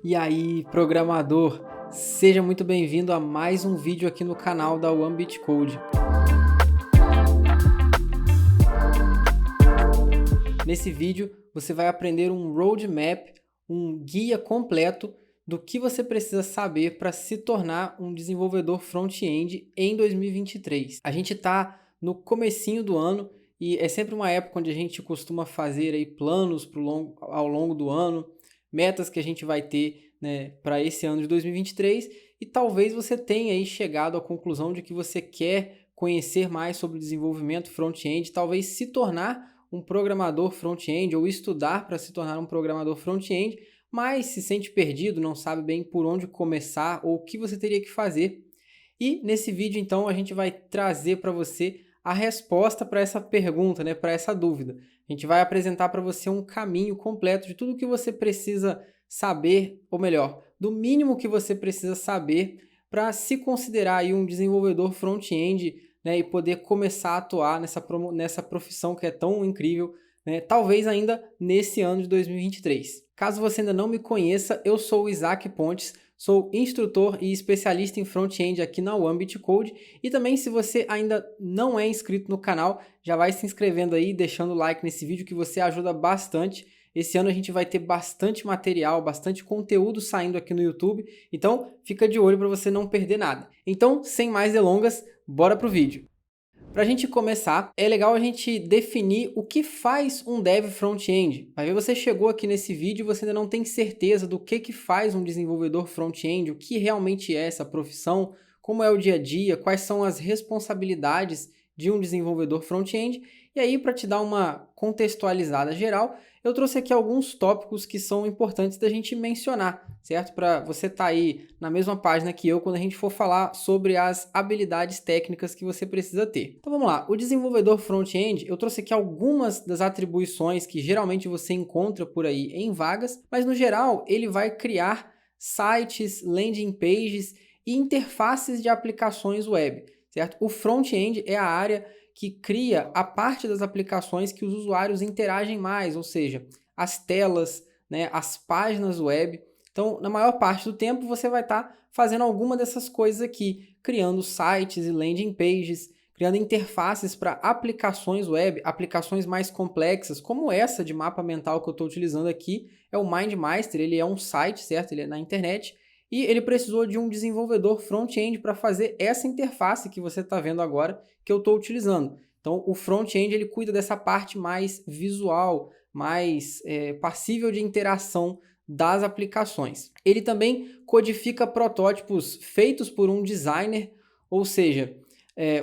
E aí, programador, seja muito bem-vindo a mais um vídeo aqui no canal da OneBitCode. Nesse vídeo, você vai aprender um roadmap, um guia completo do que você precisa saber para se tornar um desenvolvedor front-end em 2023. A gente está no comecinho do ano e é sempre uma época onde a gente costuma fazer aí planos ao longo do ano, metas que a gente vai ter, né, para esse ano de 2023, e talvez você tenha aí chegado à conclusão de que você quer conhecer mais sobre desenvolvimento front-end, talvez se tornar um programador front-end ou estudar para se tornar um programador front-end, mas se sente perdido, não sabe bem por onde começar ou o que você teria que fazer. E nesse vídeo, então, a gente vai trazer para você a resposta para essa pergunta, né, para essa dúvida. A gente vai apresentar para você um caminho completo de tudo o que você precisa saber, ou melhor, do mínimo que você precisa saber para se considerar aí um desenvolvedor front-end, né, e poder começar a atuar nessa profissão que é tão incrível, né, talvez ainda nesse ano de 2023. Caso você ainda não me conheça, eu sou o Isaac Pontes, sou instrutor e especialista em front-end aqui na OneBitCode, e também, se você ainda não é inscrito no canal, já vai se inscrevendo aí, deixando o like nesse vídeo que você ajuda bastante. Esse ano a gente vai ter bastante material, bastante conteúdo saindo aqui no YouTube, então fica de olho para você não perder nada. Então, sem mais delongas, bora pro vídeo. Para a gente começar, é legal a gente definir o que faz um dev front-end. Vai ver, você chegou aqui nesse vídeo e você ainda não tem certeza do que faz um desenvolvedor front-end, o que realmente é essa profissão, como é o dia a dia, quais são as responsabilidades de um desenvolvedor front-end. E aí, para te dar uma contextualizada geral, eu trouxe aqui alguns tópicos que são importantes da gente mencionar, certo? Para você estar aí na mesma página que eu quando a gente for falar sobre as habilidades técnicas que você precisa ter. Então vamos lá, o desenvolvedor front-end, eu trouxe aqui algumas das atribuições que geralmente você encontra por aí em vagas, mas no geral ele vai criar sites, landing pages e interfaces de aplicações web, certo? O front-end é a área que cria a parte das aplicações que os usuários interagem mais, ou seja, as telas, né, as páginas web. Então, na maior parte do tempo, você vai estar fazendo alguma dessas coisas aqui, criando sites e landing pages, criando interfaces para aplicações web, aplicações mais complexas, como essa de mapa mental que eu estou utilizando aqui, é o MindMeister, ele é um site, certo? Ele é na internet, e ele precisou de um desenvolvedor front-end para fazer essa interface que você está vendo agora, que eu estou utilizando. Então, o front-end ele cuida dessa parte mais visual, mais passível de interação das aplicações. Ele também codifica protótipos feitos por um designer, ou seja,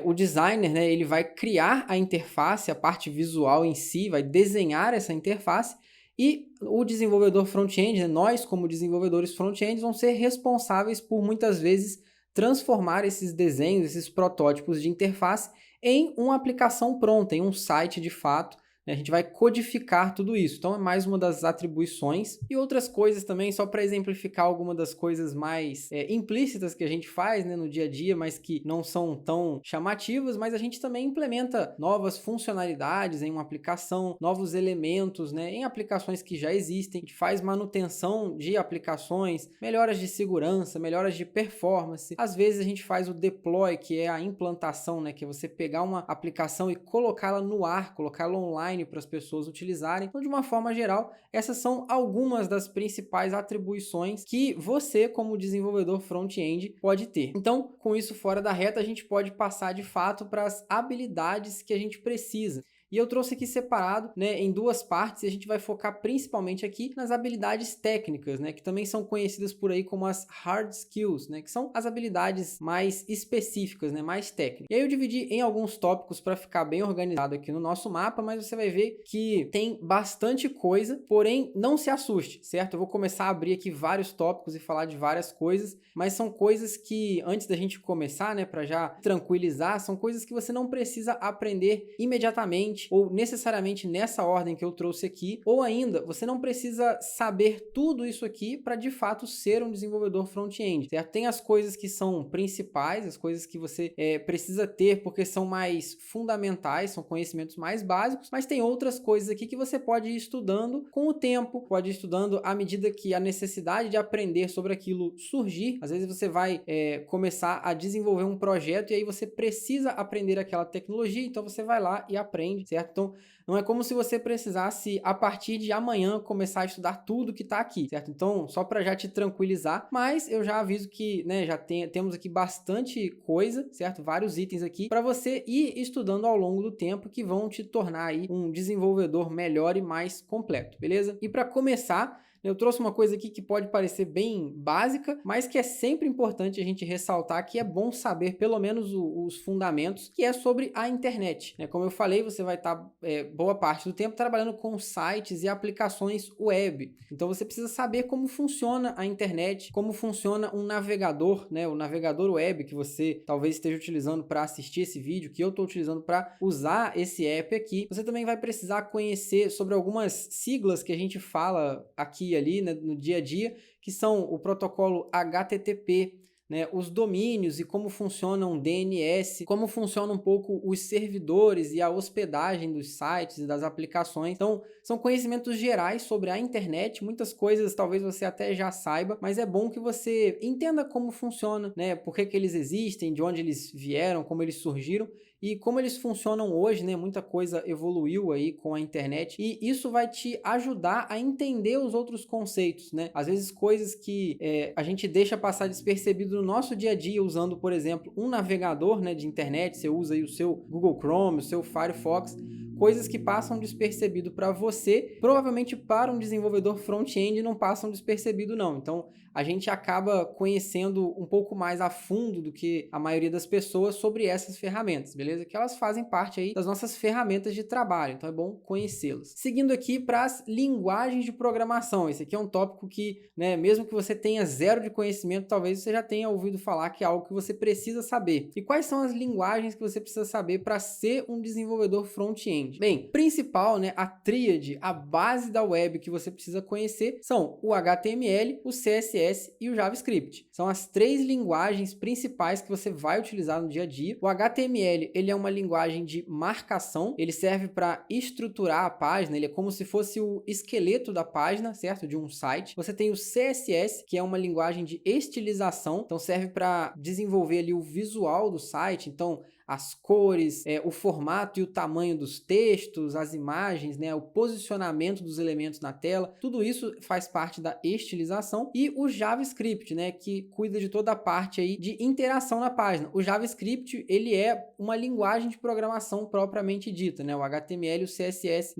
o designer, né, ele vai criar a interface, a parte visual em si, vai desenhar essa interface, e o desenvolvedor front-end, né, nós como desenvolvedores front-end, vão ser responsáveis por muitas vezes transformar esses desenhos, esses protótipos de interface em uma aplicação pronta, em um site de fato. A gente vai codificar tudo isso. Então é mais uma das atribuições. E outras coisas também, só para exemplificar alguma das coisas mais implícitas que a gente faz, né, no dia a dia, mas que não são tão chamativas, mas a gente também implementa novas funcionalidades em uma aplicação, novos elementos, né, em aplicações que já existem. A gente faz manutenção de aplicações, melhoras de segurança, melhoras de performance. Às vezes a gente faz o deploy, que é a implantação, né, que é você pegar uma aplicação e colocá-la no ar, colocá-la online para as pessoas utilizarem. Então, de uma forma geral, essas são algumas das principais atribuições que você, como desenvolvedor front-end, pode ter. Então, com isso fora da reta, a gente pode passar de fato para as habilidades que a gente precisa. E eu trouxe aqui separado, né, em duas partes, e a gente vai focar principalmente aqui nas habilidades técnicas, né, que também são conhecidas por aí como as hard skills, né, que são as habilidades mais específicas, né, mais técnicas. E aí eu dividi em alguns tópicos para ficar bem organizado aqui no nosso mapa, mas você vai ver que tem bastante coisa, porém não se assuste, certo? Eu vou começar a abrir aqui vários tópicos e falar de várias coisas, mas são coisas que, antes da gente começar, né, para já tranquilizar, são coisas que você não precisa aprender imediatamente, necessariamente nessa ordem que eu trouxe aqui, ou ainda, você não precisa saber tudo isso aqui para de fato ser um desenvolvedor front-end, certo? Tem as coisas que são principais, as coisas que você precisa ter porque são mais fundamentais, são conhecimentos mais básicos, mas tem outras coisas aqui que você pode ir estudando com o tempo, pode ir estudando à medida que a necessidade de aprender sobre aquilo surgir. Às vezes você vai começar a desenvolver um projeto e aí você precisa aprender aquela tecnologia, então você vai lá e aprende, certo? Então, não é como se você precisasse, a partir de amanhã, começar a estudar tudo que está aqui, certo? Então, só para já te tranquilizar, mas eu já aviso que, né, temos aqui bastante coisa, certo? Vários itens aqui para você ir estudando ao longo do tempo que vão te tornar aí um desenvolvedor melhor e mais completo, beleza? E para começar, eu trouxe uma coisa aqui que pode parecer bem básica, mas que é sempre importante a gente ressaltar que é bom saber pelo menos os fundamentos, que é sobre a internet, né? Como eu falei, você vai estar boa parte do tempo trabalhando com sites e aplicações web. Então você precisa saber como funciona a internet, como funciona um navegador, né? O navegador web que você talvez esteja utilizando para assistir esse vídeo, que eu estou utilizando para usar esse app aqui. Você também vai precisar conhecer sobre algumas siglas que a gente fala aqui ali, né, no dia a dia, que são o protocolo HTTP, né, os domínios e como funciona um DNS, como funciona um pouco os servidores e a hospedagem dos sites e das aplicações. Então, são conhecimentos gerais sobre a internet, muitas coisas talvez você até já saiba, mas é bom que você entenda como funciona, né, por que eles existem, de onde eles vieram, como eles surgiram e como eles funcionam hoje, né? Muita coisa evoluiu aí com a internet e isso vai te ajudar a entender os outros conceitos, né? Às vezes coisas que a gente deixa passar despercebido no nosso dia a dia usando, por exemplo, um navegador, né, de internet, você usa aí o seu Google Chrome, o seu Firefox, coisas que passam despercebido para você, provavelmente para um desenvolvedor front-end não passam despercebido não. Então, a gente acaba conhecendo um pouco mais a fundo do que a maioria das pessoas sobre essas ferramentas, beleza? Que elas fazem parte aí das nossas ferramentas de trabalho, então é bom conhecê-las. Seguindo aqui para as linguagens de programação, esse aqui é um tópico que, né, mesmo que você tenha zero de conhecimento, talvez você já tenha ouvido falar que é algo que você precisa saber. E quais são as linguagens que você precisa saber para ser um desenvolvedor front-end? Bem, principal, né, a tríade, a base da web que você precisa conhecer são o HTML, o CSS e o JavaScript. São as três linguagens principais que você vai utilizar no dia a dia. O HTML, ele é uma linguagem de marcação, ele serve para estruturar a página, ele é como se fosse o esqueleto da página, certo? De um site. Você tem o CSS, que é uma linguagem de estilização, então serve para desenvolver ali o visual do site, então as cores, o formato e o tamanho dos textos, as imagens, né, o posicionamento dos elementos na tela, tudo isso faz parte da estilização. E o JavaScript, né, que cuida de toda a parte aí de interação na página. O JavaScript, ele é uma linguagem de programação propriamente dita, né? O HTML e o CSS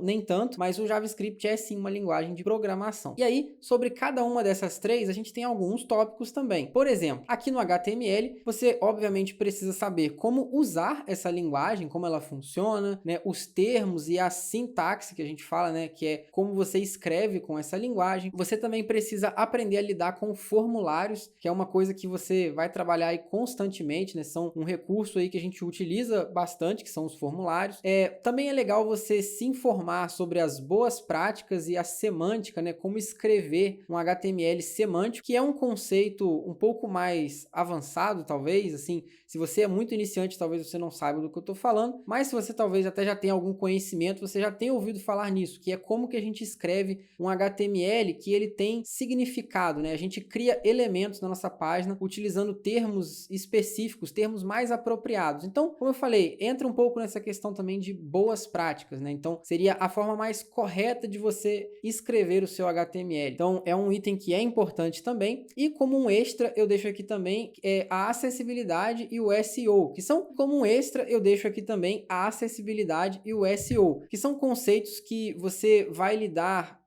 nem tanto, mas o JavaScript é sim uma linguagem de programação. E aí, sobre cada uma dessas três, a gente tem alguns tópicos também. Por exemplo, aqui no HTML, você obviamente precisa saber como usar essa linguagem, como ela funciona, né, os termos e a sintaxe que a gente fala, né, que é como você escreve com essa linguagem. Você também precisa aprender a lidar com formulários, que é uma coisa que você vai trabalhar aí constantemente, né, são um recurso aí que a gente utiliza bastante, que são os formulários. Também é legal você se informar sobre as boas práticas e a semântica, né, como escrever um HTML semântico, que é um conceito um pouco mais avançado, talvez, assim, se você é muito iniciante, talvez você não saiba do que eu estou falando, mas se você talvez até já tenha algum conhecimento, você já tenha ouvido falar nisso, que é como que a gente escreve um HTML que ele tem significado, né? A gente cria elementos na nossa página utilizando termos específicos, termos mais apropriados. Então, como eu falei, entra um pouco nessa questão também de boas práticas, né? Então, seria a forma mais correta de você escrever o seu HTML. Então, é um item que é importante também. E como um extra, eu deixo aqui também a acessibilidade e o SEO, que são, como um extra, eu deixo aqui também a acessibilidade e o SEO, que são conceitos que você vai lidar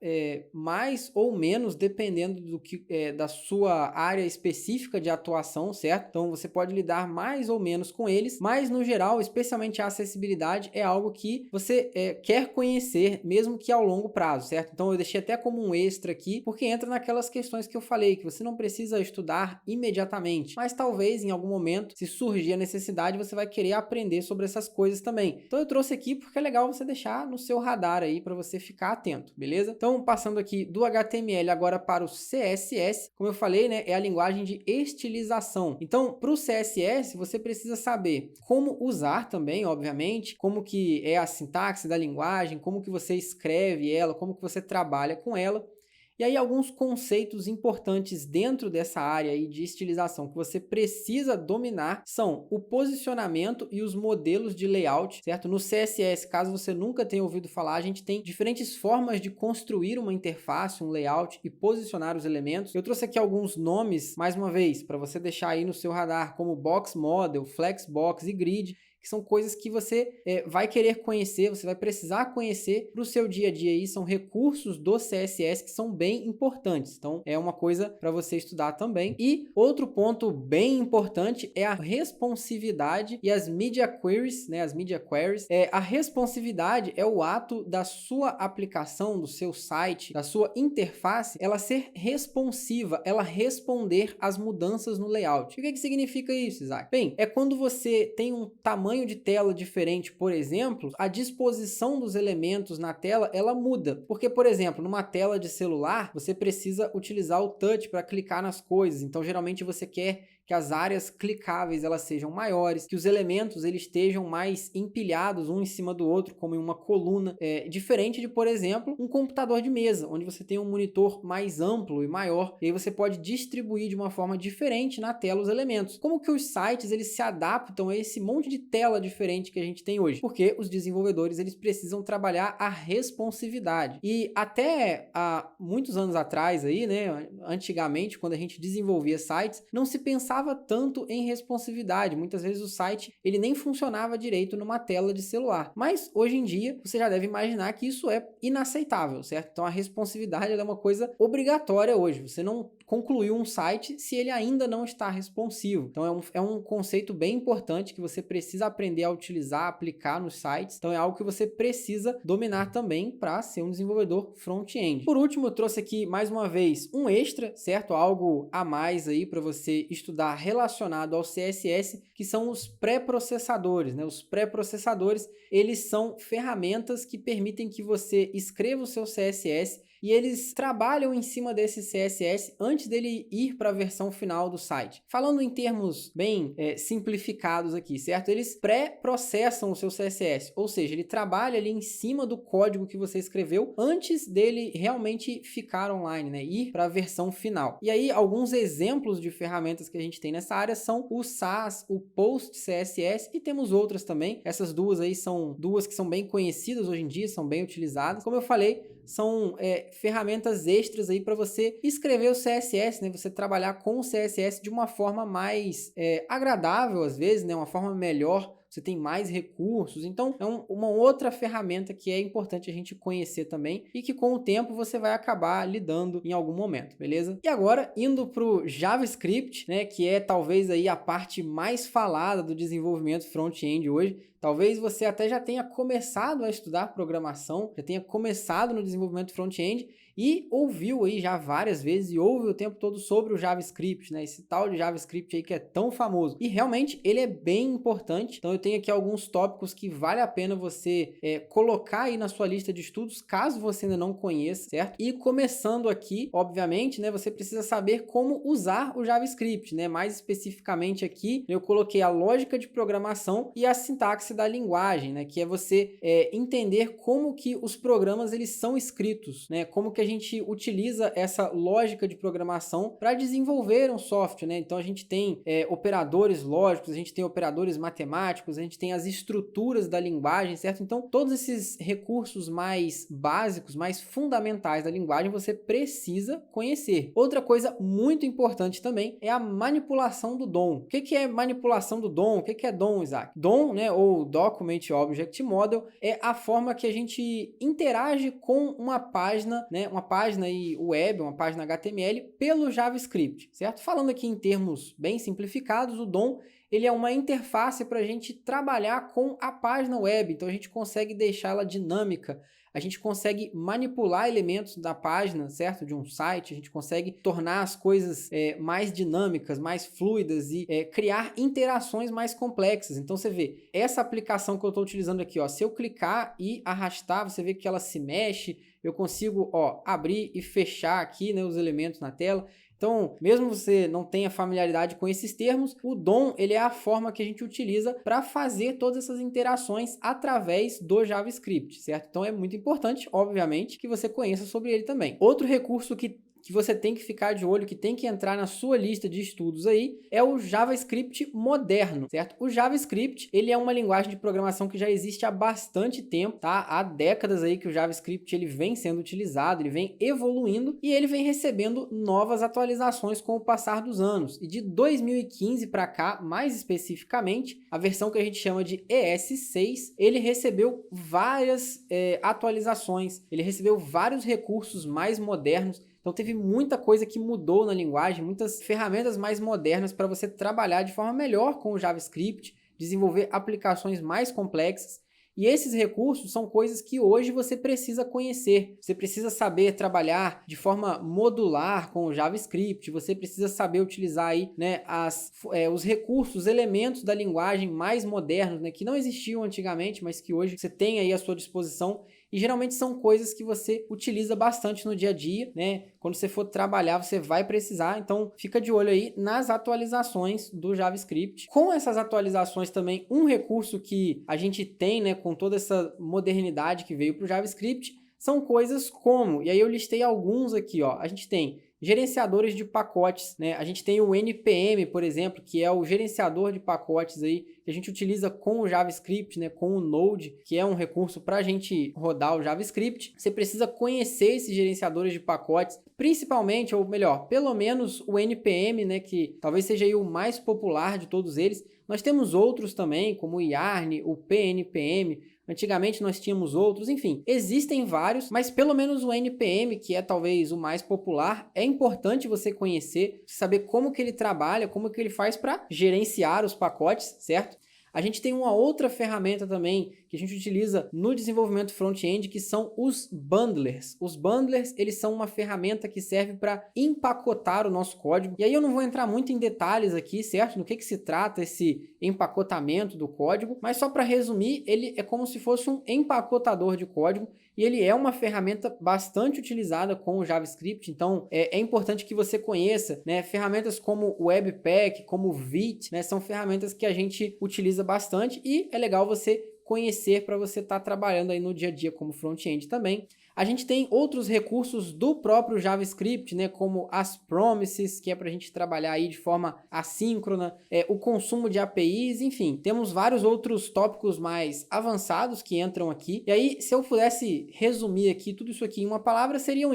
mais ou menos dependendo do que da sua área específica de atuação, certo? Então você pode lidar mais ou menos com eles, mas no geral, especialmente a acessibilidade é algo que você quer conhecer, mesmo que ao longo prazo, certo? Então eu deixei até como um extra aqui, porque entra naquelas questões que eu falei, que você não precisa estudar imediatamente, mas talvez em algum momento, se surgir a necessidade, você vai querer aprender sobre essas coisas também. Então eu trouxe aqui porque é legal você deixar no seu radar aí para você ficar atento, beleza? Então passando aqui do HTML agora para o CSS, como eu falei, né, é a linguagem de estilização. Então para o CSS você precisa saber como usar também, obviamente, como que é a sintaxe da linguagem, como que você escreve ela, como que você trabalha com ela. E aí alguns conceitos importantes dentro dessa área aí de estilização que você precisa dominar são o posicionamento e os modelos de layout, certo? No CSS, caso você nunca tenha ouvido falar, a gente tem diferentes formas de construir uma interface, um layout e posicionar os elementos. Eu trouxe aqui alguns nomes, mais uma vez, para você deixar aí no seu radar, como Box Model, Flexbox e Grid, que são coisas que você vai querer conhecer, você vai precisar conhecer para o seu dia a dia aí, são recursos do CSS que são bem importantes, então é uma coisa para você estudar também. E outro ponto bem importante é a responsividade e as media queries, né, as media queries. A responsividade é o ato da sua aplicação, do seu site, da sua interface, ela ser responsiva, ela responder às mudanças no layout. O que significa isso, Isaac? Bem, é quando você tem um tamanho de tela diferente, por exemplo, a disposição dos elementos na tela, ela muda. Porque, por exemplo, numa tela de celular, você precisa utilizar o touch para clicar nas coisas. Então, geralmente você quer que as áreas clicáveis elas sejam maiores, que os elementos eles estejam mais empilhados um em cima do outro, como em uma coluna, diferente de, por exemplo, um computador de mesa, onde você tem um monitor mais amplo e maior, e aí você pode distribuir de uma forma diferente na tela os elementos. Como que os sites eles se adaptam a esse monte de tela diferente que a gente tem hoje? Porque os desenvolvedores eles precisam trabalhar a responsividade. E até há muitos anos atrás aí, né, antigamente, quando a gente desenvolvia sites, não se pensava tanto em responsividade. Muitas vezes o site ele nem funcionava direito numa tela de celular. Mas hoje em dia você já deve imaginar que isso é inaceitável, certo? Então a responsividade é uma coisa obrigatória hoje. Você não concluiu um site se ele ainda não está responsivo. Então é um conceito bem importante que você precisa aprender a utilizar, aplicar nos sites. Então é algo que você precisa dominar também para ser um desenvolvedor front-end. Por último, eu trouxe aqui mais uma vez um extra, certo? Algo a mais aí para você estudar relacionado ao CSS, que são os pré-processadores, né? Os pré-processadores, eles são ferramentas que permitem que você escreva o seu CSS e eles trabalham em cima desse CSS antes dele ir para a versão final do site. Falando em termos bem simplificados aqui, certo? Eles pré-processam o seu CSS, ou seja, ele trabalha ali em cima do código que você escreveu antes dele realmente ficar online, né? Ir para a versão final. E aí, alguns exemplos de ferramentas que a gente tem nessa área são o Sass, o PostCSS e temos outras também. Essas duas aí são duas que são bem conhecidas hoje em dia, são bem utilizadas. Como eu falei, são ferramentas extras aí para você escrever o CSS, né? Você trabalhar com o CSS de uma forma mais agradável às vezes, né? Uma forma melhor. Você tem mais recursos, então é uma outra ferramenta que é importante a gente conhecer também e que com o tempo você vai acabar lidando em algum momento, beleza? E agora, indo para o JavaScript, né, que é talvez aí a parte mais falada do desenvolvimento front-end hoje. Talvez você até já tenha começado a estudar programação, já tenha começado no desenvolvimento front-end e ouviu aí já várias vezes e ouve o tempo todo sobre o JavaScript, né? Esse tal de JavaScript aí que é tão famoso. E realmente ele é bem importante. Então eu tenho aqui alguns tópicos que vale a pena você colocar aí na sua lista de estudos, caso você ainda não conheça, certo? E começando aqui, obviamente, né? Você precisa saber como usar o JavaScript, né? Mais especificamente aqui, eu coloquei a lógica de programação e a sintaxe da linguagem, né? Que é você entender como que os programas eles são escritos, né? Como que a gente utiliza essa lógica de programação para desenvolver um software, né? Então a gente tem operadores lógicos, a gente tem operadores matemáticos, a gente tem as estruturas da linguagem, certo? Então todos esses recursos mais básicos, mais fundamentais da linguagem você precisa conhecer. Outra coisa muito importante também é a manipulação do DOM. O que é manipulação do DOM? O que é DOM, Isaac? DOM, né, ou Document Object Model, é a forma que a gente interage com uma página, né, uma página web, uma página HTML pelo JavaScript, certo? Falando aqui em termos bem simplificados, o DOM ele é uma interface para a gente trabalhar com a página web, então a gente consegue deixar ela dinâmica, a gente consegue manipular elementos da página, certo? De um site, a gente consegue tornar as coisas mais dinâmicas, mais fluidas e criar interações mais complexas. Então você vê, essa aplicação que eu estou utilizando aqui, ó, se eu clicar e arrastar, você vê que ela se mexe, eu consigo, ó, abrir e fechar aqui, né, os elementos na tela. Então, mesmo você não tenha familiaridade com esses termos, o DOM ele é a forma que a gente utiliza para fazer todas essas interações através do JavaScript, certo? Então é muito importante, obviamente, que você conheça sobre ele também. Outro recurso que você tem que ficar de olho, que tem que entrar na sua lista de estudos aí, é o JavaScript moderno, certo? O JavaScript, ele é uma linguagem de programação que já existe há bastante tempo, tá? Há décadas aí que o JavaScript ele vem sendo utilizado, ele vem evoluindo e ele vem recebendo novas atualizações com o passar dos anos. E de 2015 para cá, mais especificamente, a versão que a gente chama de ES6, ele recebeu várias atualizações, ele recebeu vários recursos mais modernos. Então teve muita coisa que mudou na linguagem, muitas ferramentas mais modernas para você trabalhar de forma melhor com o JavaScript, desenvolver aplicações mais complexas. E esses recursos são coisas que hoje você precisa conhecer. Você precisa saber trabalhar de forma modular com o JavaScript, você precisa saber utilizar aí, né, os recursos, os elementos da linguagem mais modernos, né, que não existiam antigamente, mas que hoje você tem aí à sua disposição. E geralmente são coisas que você utiliza bastante no dia a dia, né? Quando você for trabalhar, você vai precisar. Então, fica de olho aí nas atualizações do JavaScript. Com essas atualizações também, um recurso que a gente tem, né, com toda essa modernidade que veio para o JavaScript, são coisas como, e aí eu listei alguns aqui, ó. A gente tem gerenciadores de pacotes, né? A gente tem o NPM, por exemplo, que é o gerenciador de pacotes aí, que a gente utiliza com o JavaScript, né? Com o Node, que é um recurso para a gente rodar o JavaScript. Você precisa conhecer esses gerenciadores de pacotes, principalmente, ou melhor, pelo menos o NPM, né? Que talvez seja aí o mais popular de todos eles. Nós temos outros também, como o Yarn, o PNPM. Antigamente nós tínhamos outros, enfim, existem vários, mas pelo menos o NPM, que é talvez o mais popular, é importante você conhecer, saber como que ele trabalha, como que ele faz para gerenciar os pacotes, certo? A gente tem uma outra ferramenta também que a gente utiliza no desenvolvimento front-end, que são os bundlers. Os bundlers, eles são uma ferramenta que serve para empacotar o nosso código. E aí eu não vou entrar muito em detalhes aqui, certo? No que se trata esse empacotamento do código, mas só para resumir, ele é como se fosse um empacotador de código e ele é uma ferramenta bastante utilizada com o JavaScript. Então é importante que você conheça, né? Ferramentas como o Webpack, como o Vite, né? São ferramentas que a gente utiliza bastante e é legal você conhecer para você estar trabalhando aí no dia a dia como front-end também. A gente tem outros recursos do próprio JavaScript, né, como as promises, que é para a gente trabalhar aí de forma assíncrona, o consumo de APIs, enfim, temos vários outros tópicos mais avançados que entram aqui. E aí, se eu pudesse resumir aqui tudo isso aqui em uma palavra, seriam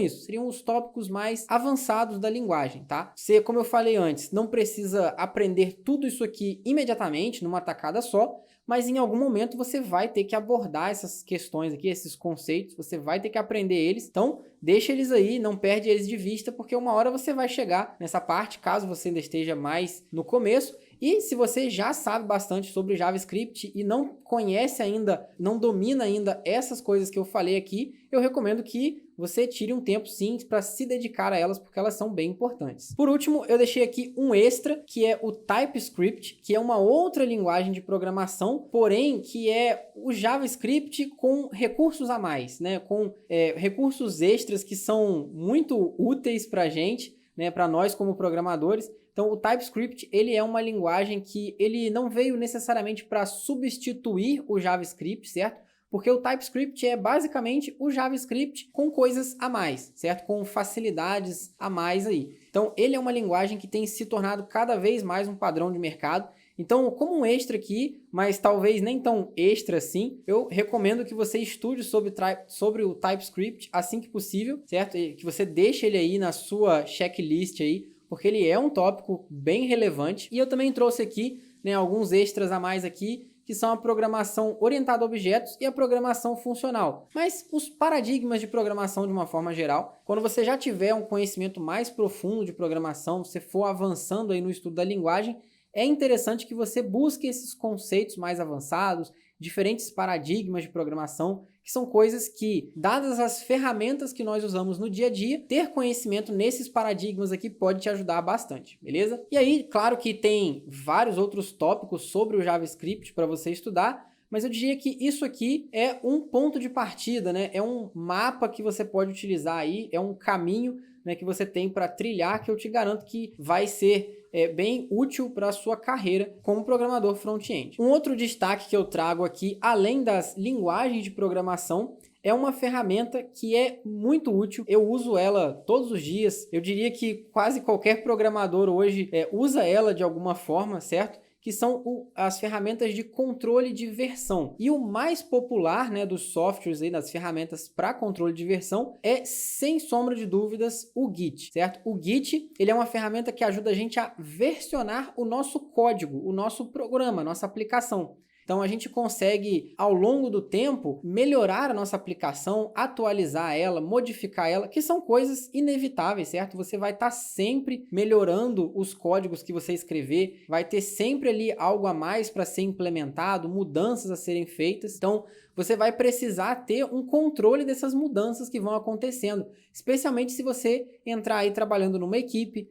os tópicos mais avançados da linguagem, tá? Você, como eu falei antes, não precisa aprender tudo isso aqui imediatamente, numa tacada só, mas em algum momento você vai ter que abordar essas questões aqui, esses conceitos, você vai ter que aprender eles, então deixa eles aí, não perde eles de vista, porque uma hora você vai chegar nessa parte, caso você ainda esteja mais no começo. E se você já sabe bastante sobre JavaScript e não conhece ainda, não domina ainda essas coisas que eu falei aqui, eu recomendo que você tire um tempo sim para se dedicar a elas, porque elas são bem importantes. Por último, eu deixei aqui um extra, que é o TypeScript, que é uma outra linguagem de programação, porém que é o JavaScript com recursos a mais, né? Com recursos extras que são muito úteis para a gente, né? Para nós como programadores. Então, o TypeScript, ele é uma linguagem que ele não veio necessariamente para substituir o JavaScript, certo? Porque o TypeScript é basicamente o JavaScript com coisas a mais, certo? Com facilidades a mais aí. Então, ele é uma linguagem que tem se tornado cada vez mais um padrão de mercado. Então, como um extra aqui, mas talvez nem tão extra assim, eu recomendo que você estude sobre o TypeScript assim que possível, certo? E que você deixe ele aí na sua checklist aí, porque ele é um tópico bem relevante. E eu também trouxe aqui, né, alguns extras a mais aqui, que são a programação orientada a objetos e a programação funcional. Mas os paradigmas de programação de uma forma geral, quando você já tiver um conhecimento mais profundo de programação, você for avançando aí no estudo da linguagem, é interessante que você busque esses conceitos mais avançados, diferentes paradigmas de programação, que são coisas que, dadas as ferramentas que nós usamos no dia a dia, ter conhecimento nesses paradigmas aqui pode te ajudar bastante, beleza? E aí, claro que tem vários outros tópicos sobre o JavaScript para você estudar, mas eu diria que isso aqui é um ponto de partida, né? É um mapa que você pode utilizar aí, é um caminho, né, que você tem para trilhar, que eu te garanto que vai ser bem útil para a sua carreira como programador front-end. Um outro destaque que eu trago aqui, além das linguagens de programação, é uma ferramenta que é muito útil, eu uso ela todos os dias, eu diria que quase qualquer programador hoje usa ela de alguma forma, certo? Que são as ferramentas de controle de versão. E o mais popular, né, dos softwares, aí, das ferramentas para controle de versão, é, sem sombra de dúvidas, o Git, certo? O Git, ele é uma ferramenta que ajuda a gente a versionar o nosso código, o nosso programa, a nossa aplicação. Então a gente consegue, ao longo do tempo, melhorar a nossa aplicação, atualizar ela, modificar ela, que são coisas inevitáveis, certo? Você vai estar sempre melhorando os códigos que você escrever, vai ter sempre ali algo a mais para ser implementado, mudanças a serem feitas. Então você vai precisar ter um controle dessas mudanças que vão acontecendo, especialmente se você entrar aí trabalhando numa equipe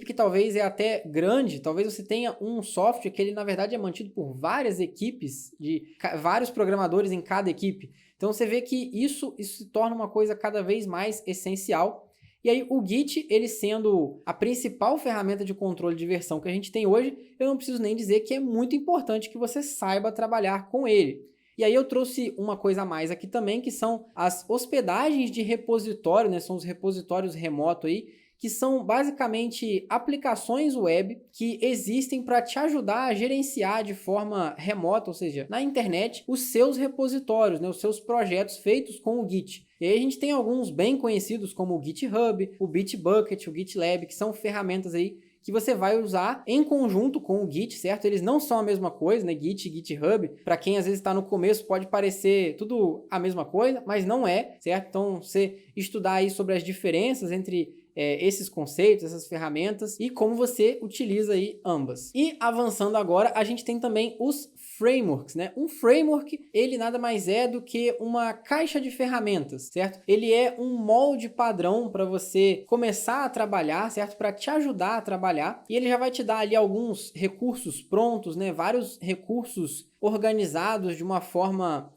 que talvez é até grande, talvez você tenha um software que ele na verdade é mantido por várias equipes, de vários programadores em cada equipe. Então você vê que isso se torna uma coisa cada vez mais essencial. E aí o Git, ele sendo a principal ferramenta de controle de versão que a gente tem hoje, eu não preciso nem dizer que é muito importante que você saiba trabalhar com ele. E aí eu trouxe uma coisa a mais aqui também, que são as hospedagens de repositório, né? São os repositórios remotos aí, que são basicamente aplicações web que existem para te ajudar a gerenciar de forma remota, ou seja, na internet, os seus repositórios, né? Os seus projetos feitos com o Git. E aí a gente tem alguns bem conhecidos como o GitHub, o Bitbucket, o GitLab, que são ferramentas aí que você vai usar em conjunto com o Git, certo? Eles não são a mesma coisa, né? Git e GitHub, para quem às vezes está no começo pode parecer tudo a mesma coisa, mas não é, certo? Então você estudar aí sobre as diferenças entre esses conceitos, essas ferramentas e como você utiliza aí ambas. E avançando agora, a gente tem também os frameworks, né? Um framework, ele nada mais é do que uma caixa de ferramentas, certo? Ele é um molde padrão para você começar a trabalhar, certo? Para te ajudar a trabalhar, e ele já vai te dar ali alguns recursos prontos, né? Vários recursos organizados de uma forma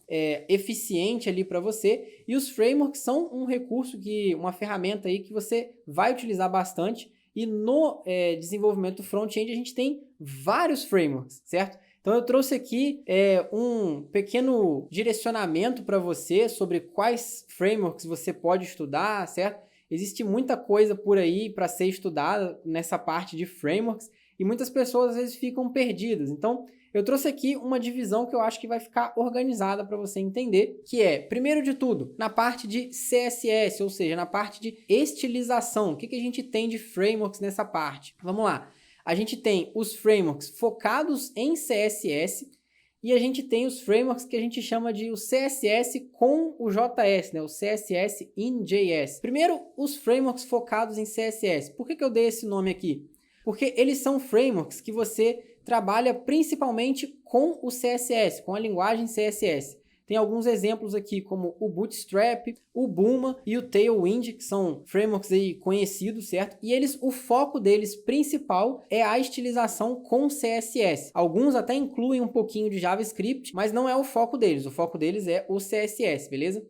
eficiente ali para você, e os frameworks são um recurso, uma ferramenta aí que você vai utilizar bastante, e no desenvolvimento front-end a gente tem vários frameworks, certo? Então eu trouxe aqui um pequeno direcionamento para você sobre quais frameworks você pode estudar, certo? Existe muita coisa por aí para ser estudada nessa parte de frameworks, e muitas pessoas às vezes ficam perdidas. Então eu trouxe aqui uma divisão que eu acho que vai ficar organizada para você entender, que é, primeiro de tudo, na parte de CSS, ou seja, na parte de estilização. O que a gente tem de frameworks nessa parte? Vamos lá. A gente tem os frameworks focados em CSS e a gente tem os frameworks que a gente chama de o CSS com o JS, né? O CSS in JS. Primeiro, os frameworks focados em CSS. Por que eu dei esse nome aqui? Porque eles são frameworks que você trabalha principalmente com o CSS, com a linguagem CSS. Tem alguns exemplos aqui como o Bootstrap, o Buma e o Tailwind, que são frameworks aí conhecidos, certo? E o foco deles principal é a estilização com CSS. Alguns até incluem um pouquinho de JavaScript, mas não é o foco deles. O foco deles é o CSS, beleza?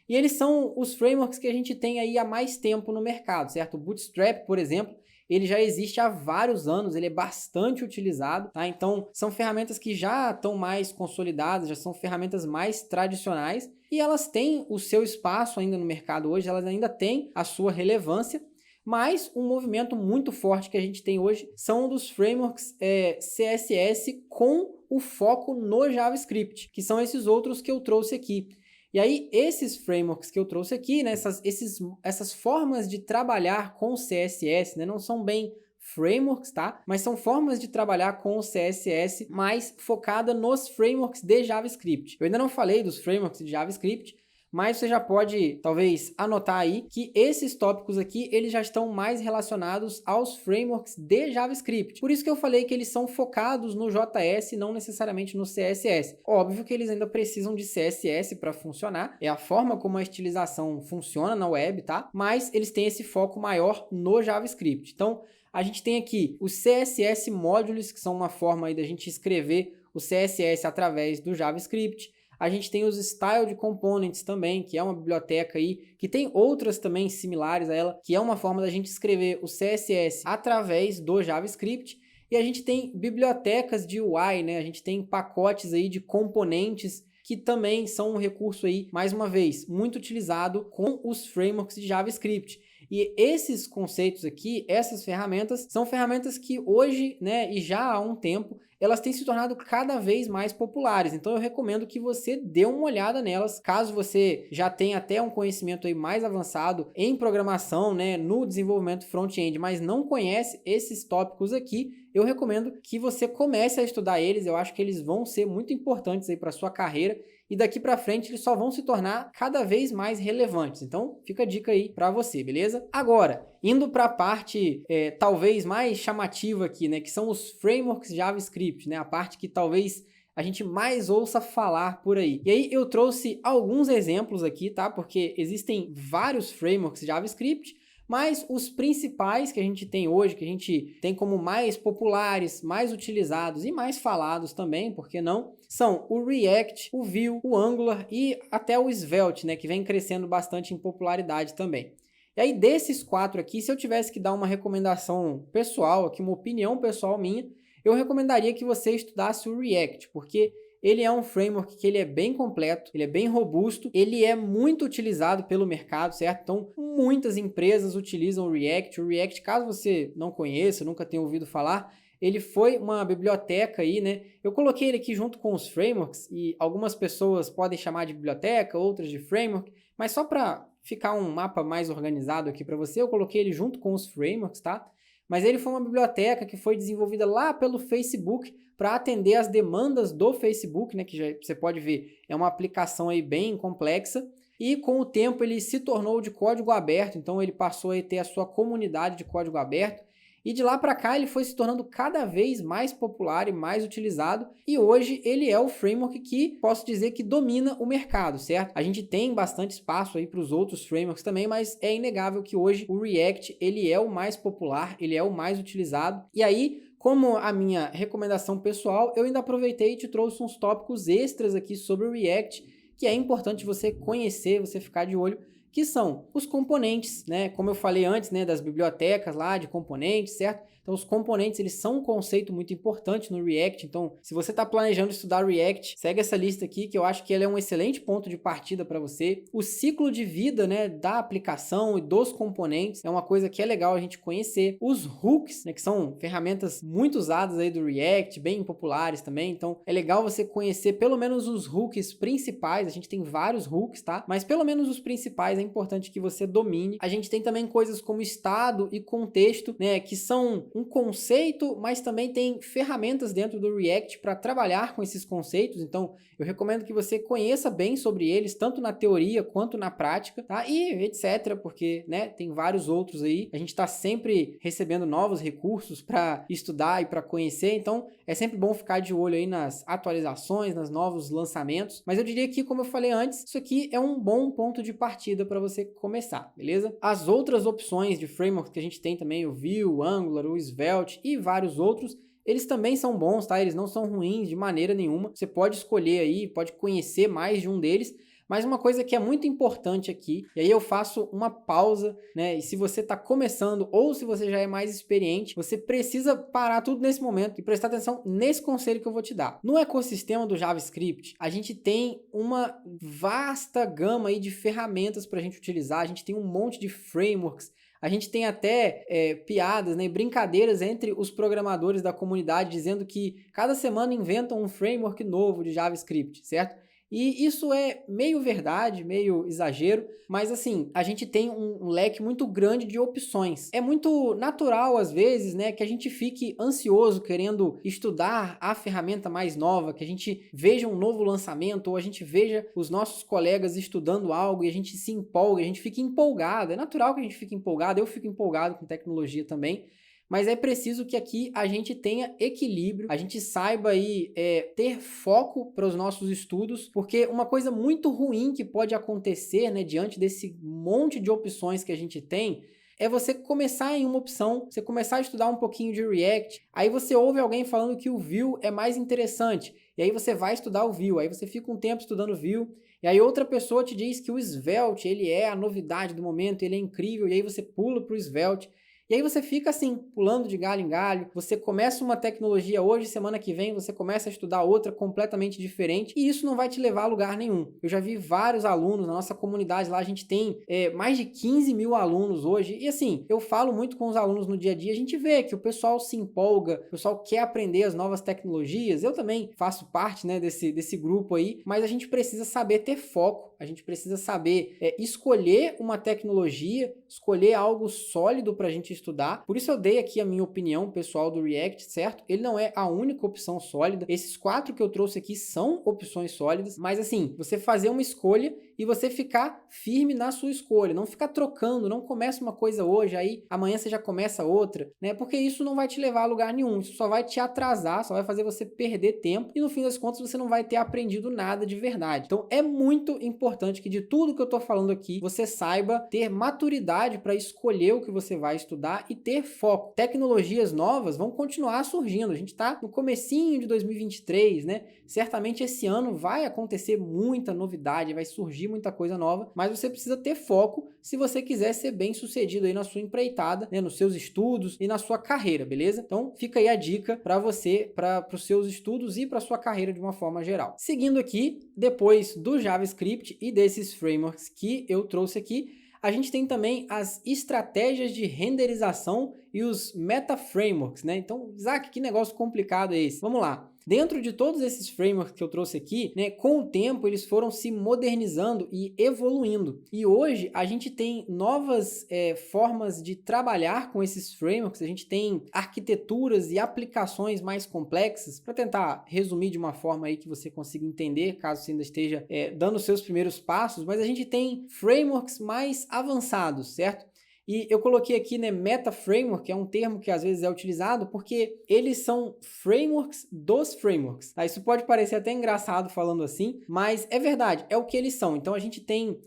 E eles são os frameworks que a gente tem aí há mais tempo no mercado, certo? O Bootstrap, por exemplo, ele já existe há vários anos, ele é bastante utilizado, tá? Então, são ferramentas que já estão mais consolidadas, já são ferramentas mais tradicionais e elas têm o seu espaço ainda no mercado hoje, elas ainda têm a sua relevância, mas um movimento muito forte que a gente tem hoje são dos frameworks CSS com o foco no JavaScript, que são esses outros que eu trouxe aqui. E aí, esses frameworks que eu trouxe aqui, né, essas formas de trabalhar com o CSS, né, não são bem frameworks, tá? Mas são formas de trabalhar com o CSS mais focada nos frameworks de JavaScript. Eu ainda não falei dos frameworks de JavaScript, mas você já pode, talvez, anotar aí que esses tópicos aqui, eles já estão mais relacionados aos frameworks de JavaScript. Por isso que eu falei que eles são focados no JS e não necessariamente no CSS. Óbvio que eles ainda precisam de CSS para funcionar, é a forma como a estilização funciona na web, tá? Mas eles têm esse foco maior no JavaScript. Então, a gente tem aqui os CSS Modules, que são uma forma aí da gente escrever o CSS através do JavaScript. A gente tem os Styled Components também, que é uma biblioteca aí, que tem outras também similares a ela, que é uma forma da gente escrever o CSS através do JavaScript. E a gente tem bibliotecas de UI, né? A gente tem pacotes aí de componentes que também são um recurso aí, mais uma vez, muito utilizado com os frameworks de JavaScript. E esses conceitos aqui, essas ferramentas, são ferramentas que hoje, né, e já há um tempo, elas têm se tornado cada vez mais populares. Então eu recomendo que você dê uma olhada nelas, caso você já tenha até um conhecimento aí mais avançado em programação, né, no desenvolvimento front-end, mas não conhece esses tópicos aqui, eu recomendo que você comece a estudar eles. Eu acho que eles vão ser muito importantes aí para sua carreira e daqui para frente eles só vão se tornar cada vez mais relevantes. Então fica a dica aí para você, beleza? Agora, indo para a parte talvez mais chamativa aqui, né, que são os frameworks JavaScript, né, a parte que talvez a gente mais ouça falar por aí. E aí eu trouxe alguns exemplos aqui, tá? Porque existem vários frameworks JavaScript, mas os principais que a gente tem hoje, que a gente tem como mais populares, mais utilizados e mais falados também, por que não? São o React, o Vue, o Angular e até o Svelte, né, que vem crescendo bastante em popularidade também. E aí desses 4 aqui, se eu tivesse que dar uma recomendação pessoal, aqui uma opinião pessoal minha, eu recomendaria que você estudasse o React, porque ele é um framework que ele é bem completo, ele é bem robusto, ele é muito utilizado pelo mercado, certo? Então, muitas empresas utilizam o React. O React, caso você não conheça, nunca tenha ouvido falar, ele foi uma biblioteca aí, né? Eu coloquei ele aqui junto com os frameworks e algumas pessoas podem chamar de biblioteca, outras de framework, mas só para ficar um mapa mais organizado aqui para você, eu coloquei ele junto com os frameworks, tá? Mas ele foi uma biblioteca que foi desenvolvida lá pelo Facebook para atender as demandas do Facebook, né, que já, você pode ver, é uma aplicação aí bem complexa, e com o tempo ele se tornou de código aberto, então ele passou a ter a sua comunidade de código aberto, e de lá para cá ele foi se tornando cada vez mais popular e mais utilizado, e hoje ele é o framework que posso dizer que domina o mercado, certo? A gente tem bastante espaço aí para os outros frameworks também, mas é inegável que hoje o React ele é o mais popular, ele é o mais utilizado, e aí como a minha recomendação pessoal, eu ainda aproveitei e te trouxe uns tópicos extras aqui sobre o React, que é importante você conhecer, você ficar de olho, que são os componentes, né? Como eu falei antes, né, das bibliotecas lá de componentes, certo? Então os componentes, eles são um conceito muito importante no React, então se você está planejando estudar React, segue essa lista aqui que eu acho que ela é um excelente ponto de partida para você. O ciclo de vida, né, da aplicação e dos componentes é uma coisa que é legal a gente conhecer. Os hooks, né, que são ferramentas muito usadas aí do React, bem populares também, então é legal você conhecer pelo menos os hooks principais. A gente tem vários hooks, tá? Mas pelo menos os principais é importante que você domine. A gente tem também coisas como estado e contexto, né, que são um conceito, mas também tem ferramentas dentro do React para trabalhar com esses conceitos, então eu recomendo que você conheça bem sobre eles, tanto na teoria quanto na prática, tá? E etc, porque, né, tem vários outros aí, a gente está sempre recebendo novos recursos para estudar e para conhecer, então é sempre bom ficar de olho aí nas atualizações, nos novos lançamentos, mas eu diria que, como eu falei antes, isso aqui é um bom ponto de partida para você começar, beleza? As outras opções de framework que a gente tem também, o Vue, o Angular, o Svelte e vários outros, eles também são bons, tá? Eles não são ruins de maneira nenhuma. Você pode escolher aí, pode conhecer mais de um deles, mas uma coisa que é muito importante aqui, e aí eu faço uma pausa, né? E se você está começando ou se você já é mais experiente, você precisa parar tudo nesse momento e prestar atenção nesse conselho que eu vou te dar. No ecossistema do JavaScript, a gente tem uma vasta gama aí de ferramentas para a gente utilizar, a gente tem um monte de frameworks, a gente tem até piadas, né, brincadeiras entre os programadores da comunidade dizendo que cada semana inventam um framework novo de JavaScript, certo? E isso é meio verdade, meio exagero, mas assim, a gente tem um leque muito grande de opções. É muito natural, às vezes, né, que a gente fique ansioso querendo estudar a ferramenta mais nova, que a gente veja um novo lançamento, ou a gente veja os nossos colegas estudando algo e a gente se empolga, a gente fica empolgado. É natural que a gente fique empolgado, eu fico empolgado com tecnologia também. Mas é preciso que aqui a gente tenha equilíbrio, a gente saiba aí ter foco para os nossos estudos, porque uma coisa muito ruim que pode acontecer, né, diante desse monte de opções que a gente tem, é você começar em uma opção, você começar a estudar um pouquinho de React, aí você ouve alguém falando que o Vue é mais interessante, e aí você vai estudar o Vue, aí você fica um tempo estudando o Vue, e aí outra pessoa te diz que o Svelte, ele é a novidade do momento, ele é incrível, e aí você pula para o Svelte. E aí você fica assim, pulando de galho em galho, você começa uma tecnologia hoje, semana que vem você começa a estudar outra completamente diferente, e isso não vai te levar a lugar nenhum. Eu já vi vários alunos, na nossa comunidade lá a gente tem mais de 15 mil alunos hoje, e assim, eu falo muito com os alunos no dia a dia, a gente vê que o pessoal se empolga, o pessoal quer aprender as novas tecnologias, eu também faço parte, né, desse grupo aí, mas a gente precisa saber ter foco, a gente precisa saber escolher uma tecnologia, escolher algo sólido para a gente estudar. Por isso eu dei aqui a minha opinião pessoal do React, certo? Ele não é a única opção sólida. Esses 4 que eu trouxe aqui são opções sólidas, mas assim, você fazer uma escolha e você ficar firme na sua escolha, não ficar trocando, não começa uma coisa hoje, aí amanhã você já começa outra, né? Porque isso não vai te levar a lugar nenhum, isso só vai te atrasar, só vai fazer você perder tempo e no fim das contas você não vai ter aprendido nada de verdade. Então é muito importante que de tudo que eu tô falando aqui, você saiba ter maturidade para escolher o que você vai estudar e ter foco. Tecnologias novas vão continuar surgindo, a gente tá no comecinho de 2023, né? Certamente esse ano vai acontecer muita novidade, vai surgir muita coisa nova, mas você precisa ter foco se você quiser ser bem sucedido aí na sua empreitada, né, nos seus estudos e na sua carreira, beleza? Então fica aí a dica para você, para os seus estudos e para sua carreira de uma forma geral. Seguindo aqui, depois do JavaScript e desses frameworks que eu trouxe aqui, a gente tem também as estratégias de renderização e os meta frameworks, né? Então, Isaac, que negócio complicado é esse? Vamos lá. Dentro de todos esses frameworks que eu trouxe aqui, né, com o tempo eles foram se modernizando e evoluindo. E hoje a gente tem novas formas de trabalhar com esses frameworks, a gente tem arquiteturas e aplicações mais complexas, para tentar resumir de uma forma aí que você consiga entender, caso você ainda esteja dando os seus primeiros passos, mas a gente tem frameworks mais avançados, certo? E eu coloquei aqui, né, Meta Framework, que é um termo que às vezes é utilizado porque eles são frameworks dos frameworks. Tá? Isso pode parecer até engraçado falando assim, mas é verdade, é o que eles são. Então a gente tem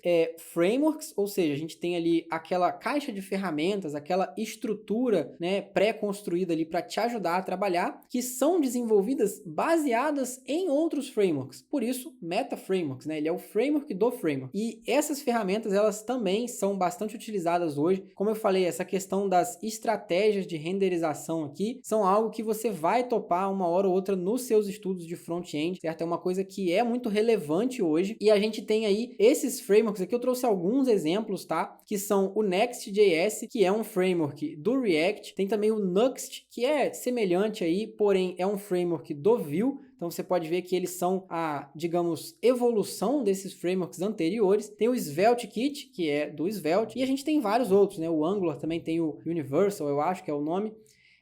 frameworks, ou seja, a gente tem ali aquela caixa de ferramentas, aquela estrutura, né, pré-construída ali para te ajudar a trabalhar, que são desenvolvidas baseadas em outros frameworks. Por isso, Meta Frameworks, né? Ele é o framework do framework. E essas ferramentas, elas também são bastante utilizadas hoje. Como eu falei, essa questão das estratégias de renderização aqui são algo que você vai topar uma hora ou outra nos seus estudos de front-end, certo? É uma coisa que é muito relevante hoje e a gente tem aí esses frameworks aqui, eu trouxe alguns exemplos, tá? Que são o Next.js, que é um framework do React, tem também o Nuxt, que é semelhante aí, porém é um framework do Vue. Então você pode ver que eles são a, digamos, evolução desses frameworks anteriores. Tem o Svelte Kit, que é do Svelte, e a gente tem vários outros, né? O Angular também tem o Universal, eu acho que é o nome.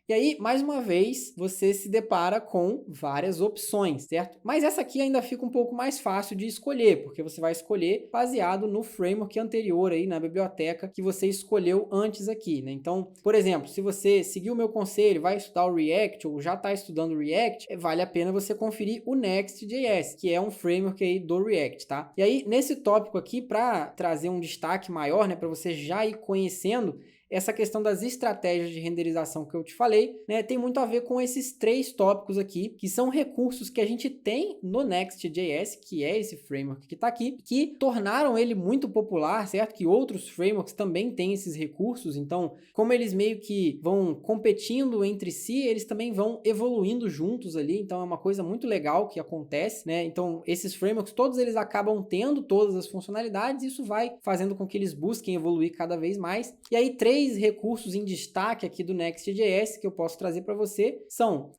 E aí, mais uma vez, você se depara com várias opções, certo? Mas essa aqui ainda fica um pouco mais fácil de escolher, porque você vai escolher baseado no framework anterior aí, na biblioteca que você escolheu antes aqui, né? Então, por exemplo, se você seguir o meu conselho, vai estudar o React ou já está estudando o React, vale a pena você conferir o Next.js, que é um framework aí do React, tá? E aí, nesse tópico aqui, para trazer um destaque maior, né, para você já ir conhecendo essa questão das estratégias de renderização que eu te falei, né, tem muito a ver com esses 3 tópicos aqui, que são recursos que a gente tem no Next.js, que é esse framework que está aqui, que tornaram ele muito popular, certo? Que outros frameworks também têm esses recursos, então, como eles meio que vão competindo entre si, eles também vão evoluindo juntos ali, então é uma coisa muito legal que acontece, né? Então, esses frameworks, todos eles acabam tendo todas as funcionalidades, e isso vai fazendo com que eles busquem evoluir cada vez mais. E aí, 3 três recursos em destaque aqui do Next.js que eu posso trazer para você são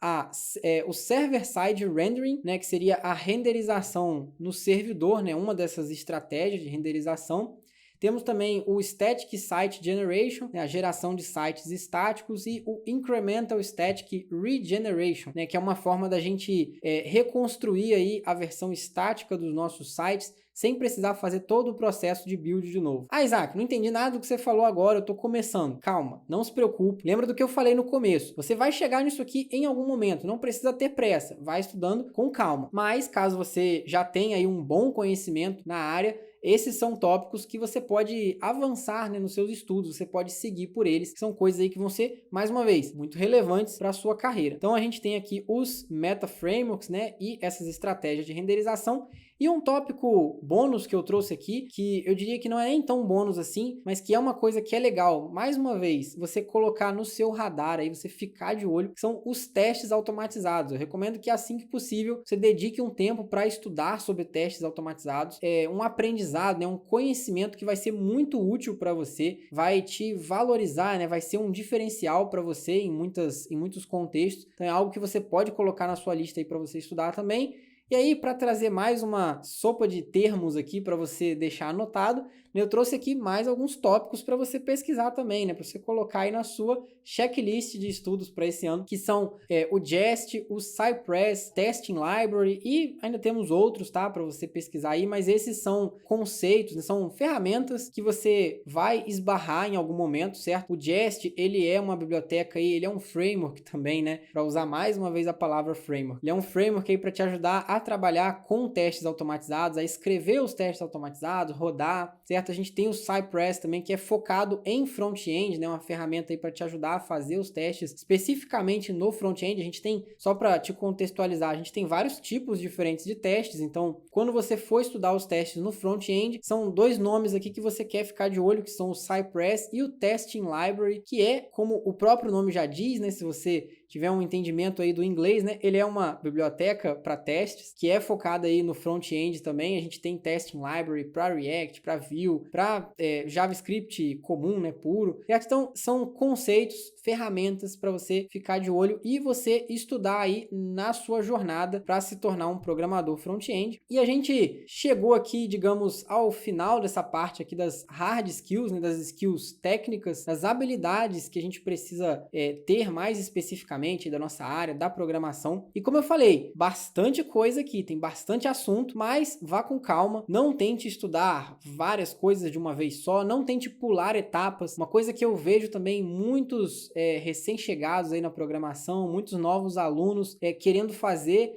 o Server-Side Rendering, né, que seria a renderização no servidor, né, uma dessas estratégias de renderização. Temos também o Static Site Generation, né, a geração de sites estáticos, e o Incremental Static Regeneration, né, que é uma forma da gente reconstruir aí a versão estática dos nossos sites sem precisar fazer todo o processo de build de novo. Isaac, não entendi nada do que você falou agora, eu tô começando. Calma, não se preocupe. Lembra do que eu falei no começo. Você vai chegar nisso aqui em algum momento, não precisa ter pressa. Vai estudando com calma. Mas caso você já tenha aí um bom conhecimento na área, esses são tópicos que você pode avançar, né, nos seus estudos, você pode seguir por eles, que são coisas aí que vão ser, mais uma vez, muito relevantes para a sua carreira. Então a gente tem aqui os Meta Frameworks, né, e essas estratégias de renderização. E um tópico bônus que eu trouxe aqui, que eu diria que não é nem tão bônus assim, mas que é uma coisa que é legal, mais uma vez, você colocar no seu radar aí, você ficar de olho, que são os testes automatizados. Eu recomendo que assim que possível, você dedique um tempo para estudar sobre testes automatizados, um aprendizado, né, um conhecimento que vai ser muito útil para você, vai te valorizar, né, vai ser um diferencial para você em muitos contextos. Então é algo que você pode colocar na sua lista aí para você estudar também. E aí, para trazer mais uma sopa de termos aqui para você deixar anotado, eu trouxe aqui mais alguns tópicos para você pesquisar também, né? Para você colocar aí na sua checklist de estudos para esse ano, que são o Jest, o Cypress, Testing Library e ainda temos outros, tá? Para você pesquisar aí, mas esses são conceitos, né? São ferramentas que você vai esbarrar em algum momento, certo? O Jest, ele é uma biblioteca aí, ele é um framework também, né? Para usar mais uma vez a palavra framework. Ele é um framework aí para te ajudar a trabalhar com testes automatizados, a escrever os testes automatizados, rodar, certo? A gente tem o Cypress também, que é focado em front-end, né? Uma ferramenta aí para te ajudar a fazer os testes especificamente no front-end. A gente tem, só para te contextualizar, a gente tem vários tipos diferentes de testes. Então, quando você for estudar os testes no front-end, são dois nomes aqui que você quer ficar de olho, que são o Cypress e o Testing Library, que é, como o próprio nome já diz, né? Se você tiver um entendimento aí do inglês, né? Ele é uma biblioteca para testes, que é focada aí no front-end também. A gente tem Testing Library para React, para Vue, para JavaScript comum, né? Puro. Então, são conceitos, ferramentas para você ficar de olho e você estudar aí na sua jornada para se tornar um programador front-end. E a gente chegou aqui, digamos, ao final dessa parte aqui das hard skills, né? Das skills técnicas, das habilidades que a gente precisa ter mais especificamente da nossa área, da programação. E como eu falei, bastante coisa aqui, tem bastante assunto, mas vá com calma, não tente estudar várias coisas de uma vez só, não tente pular etapas. Uma coisa que eu vejo também muitos recém-chegados aí na programação, muitos novos alunos querendo fazer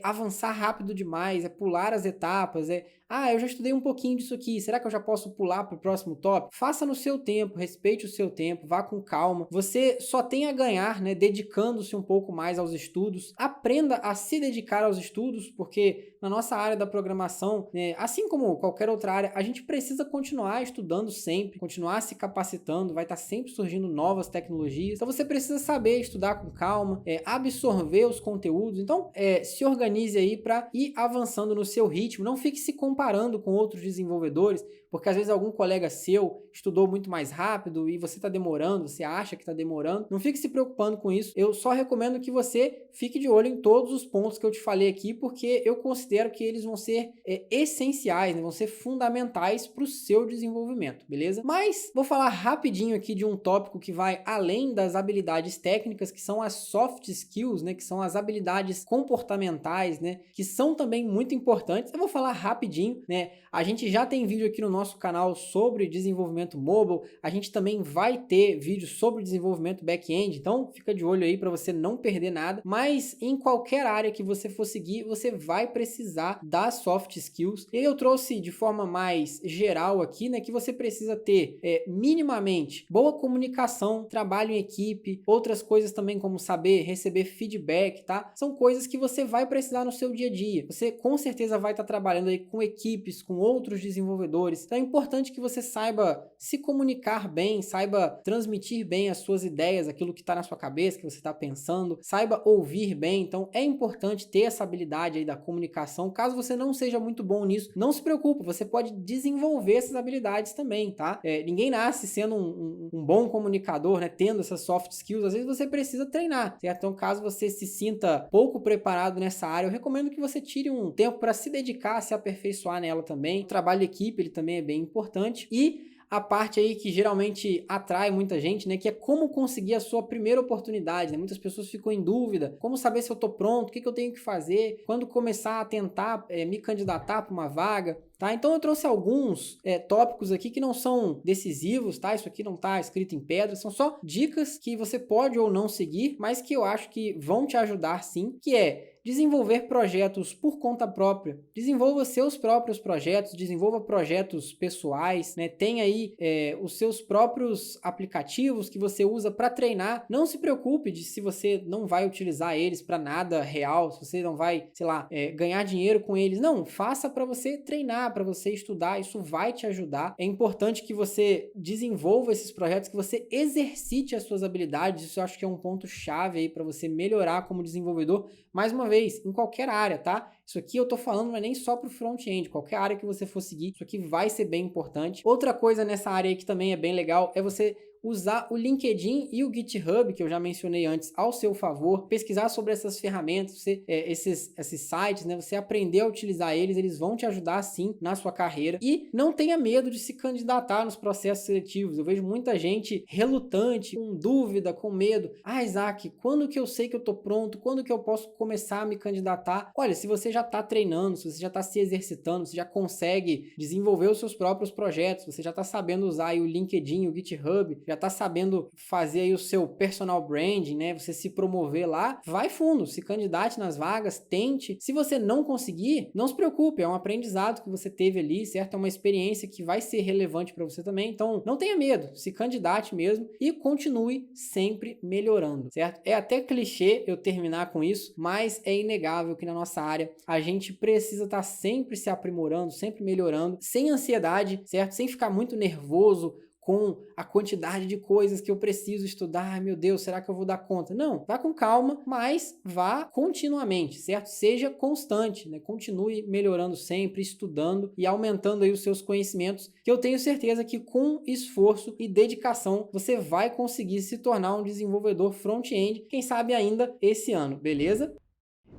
avançar rápido demais, pular as etapas, eu já estudei um pouquinho disso aqui, será que eu já posso pular para o próximo tópico? Faça no seu tempo, respeite o seu tempo, vá com calma. Você só tem a ganhar, né, dedicando-se um pouco mais aos estudos. Aprenda a se dedicar aos estudos, porque na nossa área da programação, né, assim como qualquer outra área, a gente precisa continuar estudando sempre, continuar se capacitando, vai estar sempre surgindo novas tecnologias. Então você precisa saber estudar com calma, absorver os conteúdos. Então, se organize aí para ir avançando no seu ritmo, não fique se comparando com outros desenvolvedores, porque às vezes algum colega seu estudou muito mais rápido e você está demorando, você acha que está demorando. Não fique se preocupando com isso. Eu só recomendo que você fique de olho em todos os pontos que eu te falei aqui, porque eu considero que eles vão ser essenciais, né? Vão ser fundamentais para o seu desenvolvimento, beleza? Mas vou falar rapidinho aqui de um tópico que vai além das habilidades técnicas, que são as soft skills, né? Que são as habilidades comportamentais, né? Que são também muito importantes. Eu vou falar rapidinho, né? A gente já tem vídeo aqui no nosso canal sobre desenvolvimento mobile, a gente também vai ter vídeo sobre desenvolvimento back-end, então fica de olho aí para você não perder nada, mas em qualquer área que você for seguir, você vai precisar das soft skills. E eu trouxe de forma mais geral aqui, né, que você precisa ter minimamente boa comunicação, trabalho em equipe, outras coisas também como saber receber feedback, tá? São coisas que você vai precisar no seu dia a dia. Você com certeza vai estar trabalhando aí com equipes, com outros desenvolvedores, Então é importante que você saiba se comunicar bem, saiba transmitir bem as suas ideias, aquilo que está na sua cabeça, que você está pensando, saiba ouvir bem. Então é importante ter essa habilidade aí da comunicação. Caso você não seja muito bom nisso, não se preocupe, você pode desenvolver essas habilidades também, tá? Ninguém nasce sendo um bom comunicador, né? Tendo essas soft skills, às vezes você precisa treinar, certo? Então caso você se sinta pouco preparado nessa área, eu recomendo que você tire um tempo para se dedicar, a se aperfeiçoar nela também. O trabalho de equipe, ele também é bem importante. E a parte aí que geralmente atrai muita gente, né, que é como conseguir a sua primeira oportunidade, né? Muitas pessoas ficam em dúvida, como saber se eu tô pronto, o que eu tenho que fazer, quando começar a tentar me candidatar para uma vaga, tá? Então eu trouxe alguns tópicos aqui que não são decisivos, tá? Isso aqui não tá escrito em pedra, são só dicas que você pode ou não seguir, mas que eu acho que vão te ajudar sim, que é desenvolver projetos por conta própria, desenvolva seus próprios projetos, desenvolva projetos pessoais, né? Tem aí os seus próprios aplicativos que você usa para treinar. Não se preocupe se você não vai utilizar eles para nada real, se você não vai, sei lá, ganhar dinheiro com eles. Não, faça para você treinar, para você estudar, isso vai te ajudar. É importante que você desenvolva esses projetos, que você exercite as suas habilidades. Isso eu acho que é um ponto chave aí para você melhorar como desenvolvedor. Mais uma vez, em qualquer área, tá? Isso aqui eu tô falando, não é nem só pro front-end, qualquer área que você for seguir, isso aqui vai ser bem importante. Outra coisa nessa área aí que também é bem legal é você usar o LinkedIn e o GitHub, que eu já mencionei antes, ao seu favor, pesquisar sobre essas ferramentas, esses sites, né? Você aprender a utilizar eles, eles vão te ajudar sim na sua carreira. E não tenha medo de se candidatar nos processos seletivos. Eu vejo muita gente relutante, com dúvida, com medo. Ah, Isaac, quando que eu sei que eu tô pronto? Quando que eu posso começar a me candidatar? Olha, se você já tá treinando, se você já tá se exercitando, você já consegue desenvolver os seus próprios projetos, você já tá sabendo usar aí o LinkedIn, o GitHub, já tá sabendo fazer aí o seu personal branding, né? Você se promover lá, vai fundo, se candidate nas vagas, tente. Se você não conseguir, não se preocupe, é um aprendizado que você teve ali, certo? É uma experiência que vai ser relevante para você também. Então, não tenha medo, se candidate mesmo e continue sempre melhorando, certo? É até clichê eu terminar com isso, mas é inegável que na nossa área a gente precisa estar sempre se aprimorando, sempre melhorando, sem ansiedade, certo? Sem ficar muito nervoso com a quantidade de coisas que eu preciso estudar. Ai, meu Deus, será que eu vou dar conta? Não, vá com calma, mas vá continuamente, certo? Seja constante, né? Continue melhorando sempre, estudando e aumentando aí os seus conhecimentos, que eu tenho certeza que com esforço e dedicação você vai conseguir se tornar um desenvolvedor front-end, quem sabe ainda esse ano, beleza?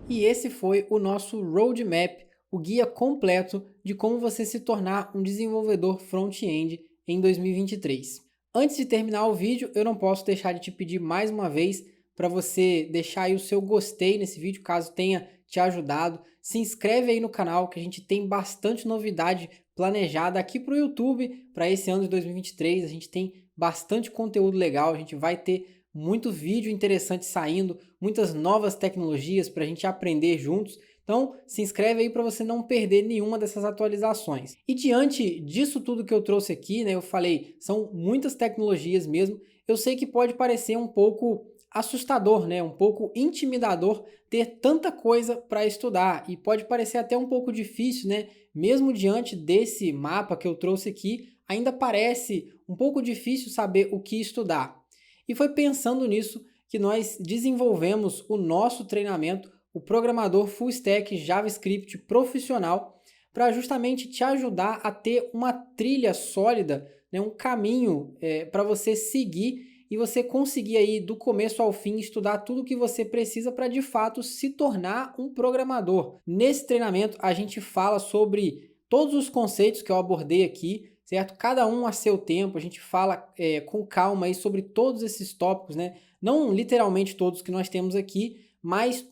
E esse foi o nosso roadmap, o guia completo de como você se tornar um desenvolvedor front-end em 2023. Antes de terminar o vídeo, eu não posso deixar de te pedir mais uma vez para você deixar aí o seu gostei nesse vídeo, caso tenha te ajudado. Se inscreve aí no canal, que a gente tem bastante novidade planejada aqui para o YouTube para esse ano de 2023. A gente tem bastante conteúdo legal, a gente vai ter muito vídeo interessante saindo, muitas novas tecnologias para a gente aprender juntos. Então, se inscreve aí para você não perder nenhuma dessas atualizações. E diante disso tudo que eu trouxe aqui, né, eu falei, são muitas tecnologias mesmo. Eu sei que pode parecer um pouco assustador, né, um pouco intimidador ter tanta coisa para estudar e pode parecer até um pouco difícil, né? Mesmo diante desse mapa que eu trouxe aqui, ainda parece um pouco difícil saber o que estudar. E foi pensando nisso que nós desenvolvemos o nosso treinamento, o Programador Full Stack JavaScript Profissional, para justamente te ajudar a ter uma trilha sólida, né, um caminho para você seguir e você conseguir aí do começo ao fim estudar tudo o que você precisa para de fato se tornar um programador. Nesse treinamento a gente fala sobre todos os conceitos que eu abordei aqui, certo? Cada um a seu tempo, a gente fala com calma aí sobre todos esses tópicos, né? Não literalmente todos que nós temos aqui, mas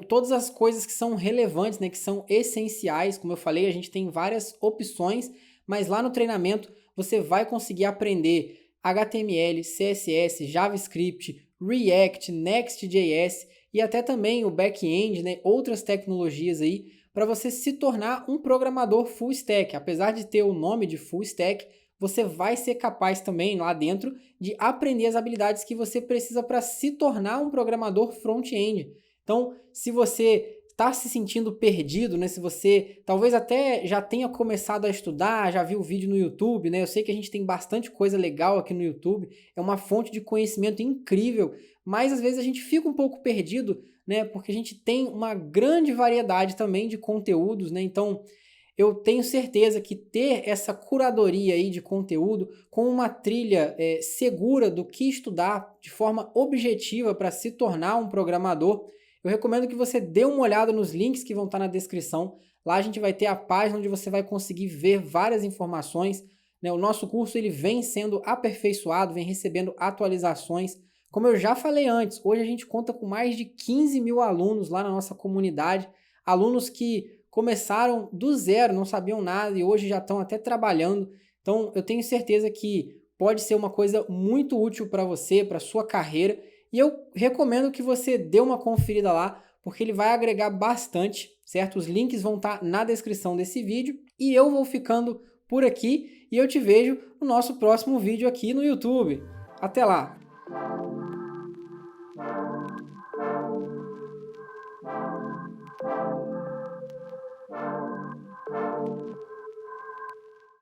todas as coisas que são relevantes, né? Que são essenciais. Como eu falei, a gente tem várias opções, mas lá no treinamento você vai conseguir aprender HTML, CSS, JavaScript, React, Next.js e até também o back-end, né? Outras tecnologias aí, para você se tornar um programador full stack. Apesar de ter o nome de full stack, você vai ser capaz também lá dentro de aprender as habilidades que você precisa para se tornar um programador front-end. Então, se você está se sentindo perdido, né? Se você talvez até já tenha começado a estudar, já viu vídeo no YouTube, né? Eu sei que a gente tem bastante coisa legal aqui no YouTube, é uma fonte de conhecimento incrível, mas às vezes a gente fica um pouco perdido, né? Porque a gente tem uma grande variedade também de conteúdos, né? Então, eu tenho certeza que ter essa curadoria aí de conteúdo com uma trilha segura do que estudar de forma objetiva para se tornar um programador, eu recomendo que você dê uma olhada nos links que vão estar na descrição. Lá a gente vai ter a página onde você vai conseguir ver várias informações, né? O nosso curso ele vem sendo aperfeiçoado, vem recebendo atualizações. Como eu já falei antes, hoje a gente conta com mais de 15 mil alunos lá na nossa comunidade, alunos que começaram do zero, não sabiam nada e hoje já estão até trabalhando. Então eu tenho certeza que pode ser uma coisa muito útil para você, para sua carreira, e eu recomendo que você dê uma conferida lá, porque ele vai agregar bastante, certo? Os links vão estar na descrição desse vídeo, e eu vou ficando por aqui, e eu te vejo no nosso próximo vídeo aqui no YouTube. Até lá!